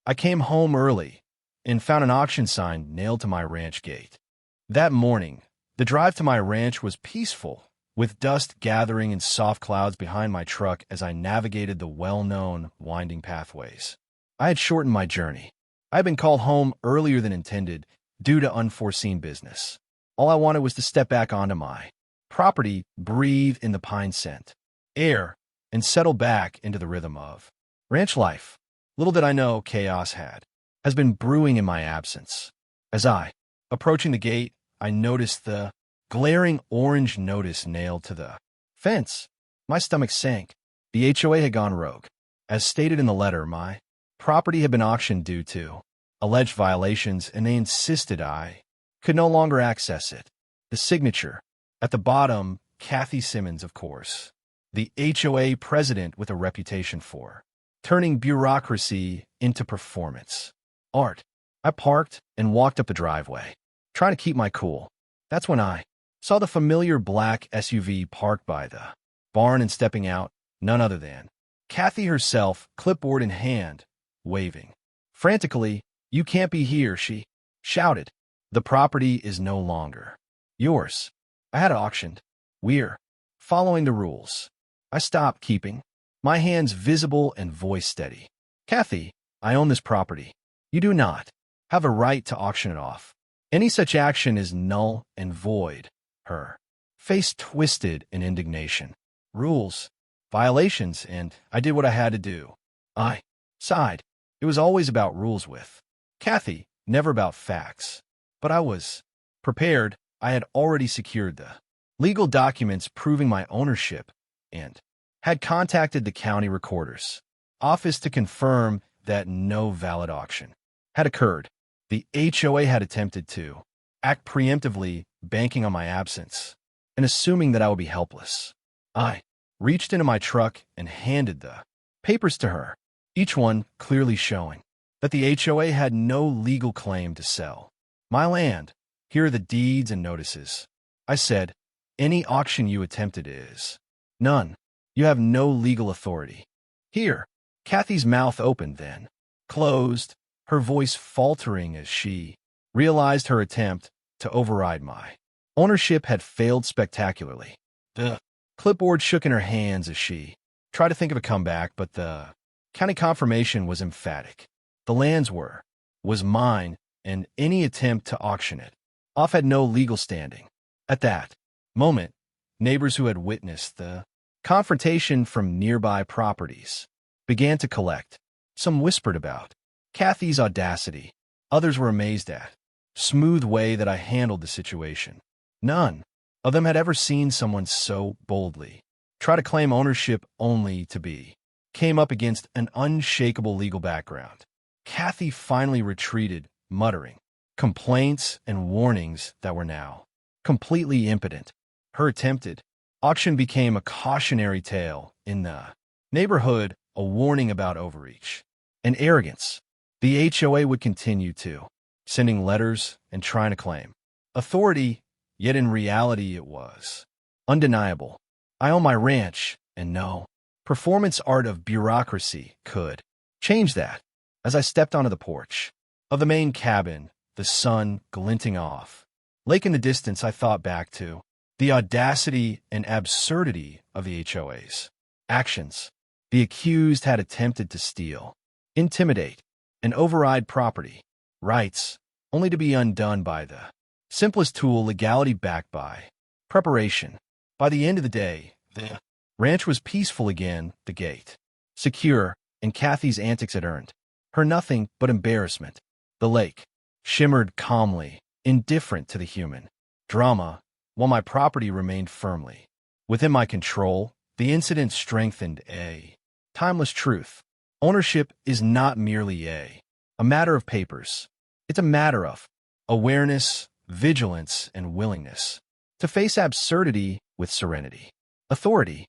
I came home early and found an auction sign nailed to my ranch gate. That morning, the drive to my ranch was peaceful, with dust gathering in soft clouds behind my truck as I navigated the well-known winding pathways. I had shortened my journey. I had been called home earlier than intended due to unforeseen business. All I wanted was to step back onto my property, breathe in the pine scent, air, and settle back into the rhythm of ranch life. Little did I know chaos has been brewing in my absence. As approaching the gate, I noticed the glaring orange notice nailed to the fence. My stomach sank. The HOA had gone rogue. As stated in the letter, my property had been auctioned due to alleged violations, and they insisted I could no longer access it. The signature. At the bottom, Kathy Simmons, of course. The HOA president with a reputation for turning bureaucracy into performance art. I parked and walked up the driveway, trying to keep my cool. That's when I saw the familiar black SUV parked by the barn, and stepping out, none other than Kathy herself, clipboard in hand, waving frantically. "You can't be here," she shouted. "The property is no longer yours. I had it auctioned. We're following the rules." I stopped, keeping my hands visible and voice steady. "Kathy, I own this property. You do not have a right to auction it off. Any such action is null and void." Her face twisted in indignation. "Rules, violations, and I did what I had to do." I sighed. It was always about rules with Kathy, never about facts. But I was prepared. I had already secured the legal documents proving my ownership and had contacted the county recorder's office to confirm that no valid auction had occurred. The HOA had attempted to act preemptively, banking on my absence and assuming that I would be helpless. I reached into my truck and handed the papers to her, each one clearly showing that the HOA had no legal claim to sell my land. "Here are the deeds and notices," I said. "Any auction you attempted is none. You have no legal authority here." Kathy's mouth opened, then closed, her voice faltering as she realized her attempt to override my ownership had failed spectacularly. The clipboard shook in her hands as she tried to think of a comeback, but the county confirmation was emphatic. The lands was mine, and any attempt to auction it off had no legal standing. At that moment, neighbors who had witnessed the confrontation from nearby properties began to collect. Some whispered about Kathy's audacity. Others were amazed at smooth way that I handled the situation. None of them had ever seen someone so boldly try to claim ownership only to be came up against an unshakable legal background. Kathy finally retreated, muttering complaints and warnings that were now completely impotent. Her attempted auction became a cautionary tale in the neighborhood, a warning about overreach and arrogance. The HOA would continue to sending letters and trying to claim authority, yet in reality it was undeniable. I own my ranch, and no performance art of bureaucracy could change that. As I stepped onto the porch of the main cabin, the sun glinting off lake in the distance, I thought back to the audacity and absurdity of the HOA's actions. The accused had attempted to steal, intimidate, and override property rights, only to be undone by the simplest tool, legality backed by preparation. By the end of the day, the ranch was peaceful again, the gate secure, and Kathy's antics had earned her nothing but embarrassment. The lake shimmered calmly, indifferent to the human drama, while my property remained firmly within my control. The incident strengthened a timeless truth. Ownership is not merely a matter of papers. It's a matter of awareness, vigilance, and willingness to face absurdity with serenity. Authority